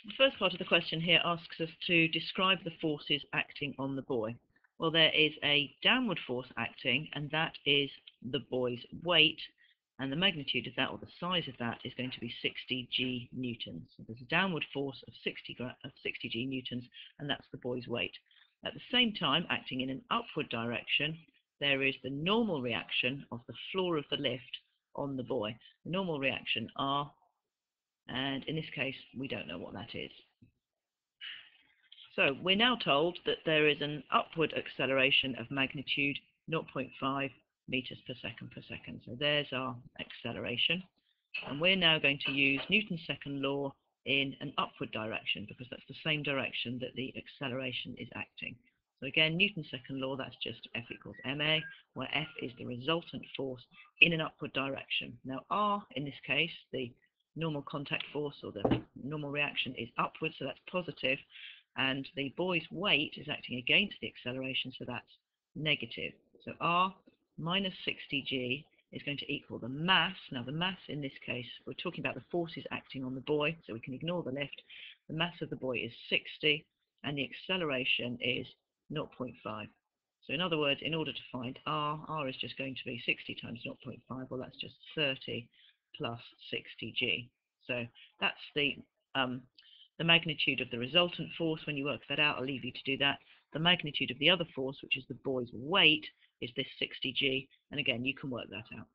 The first part of the question here asks us to describe the forces acting on the buoy. Well, there is a downward force acting, and that is the buoy's weight, and the magnitude of that, or the size of that, is going to be 60 G newtons. So there's a downward force of 60 G newtons, and that's the buoy's weight. At the same time, acting in an upward direction, there is the normal reaction of the floor of the lift on the buoy. The normal reaction R, and in this case we don't know what that is. So we're now told that there is an upward acceleration of magnitude 0.5 meters per second. So there's our acceleration, and we're now going to use Newton's second law in an upward direction because that's the same direction that the acceleration is acting. So again, Newton's second law, that's just F equals ma, where F is the resultant force in an upward direction. Now R, in this case, the normal contact force, or the normal reaction, is upward, so that's positive, and the buoy's weight is acting against the acceleration, so that's negative. So R minus 60G is going to equal the mass. Now the mass in this case, we're talking about the forces acting on the buoy, so we can ignore the lift. The mass of the buoy is 60, and the acceleration is 0.5. So in other words, in order to find R is just going to be 60 times 0.5, well that's just 30 plus 60G. So that's the magnitude of the resultant force. When you work that out, I'll leave you to do that. The magnitude of the other force, which is the buoy's weight, is this 60G, and again, you can work that out.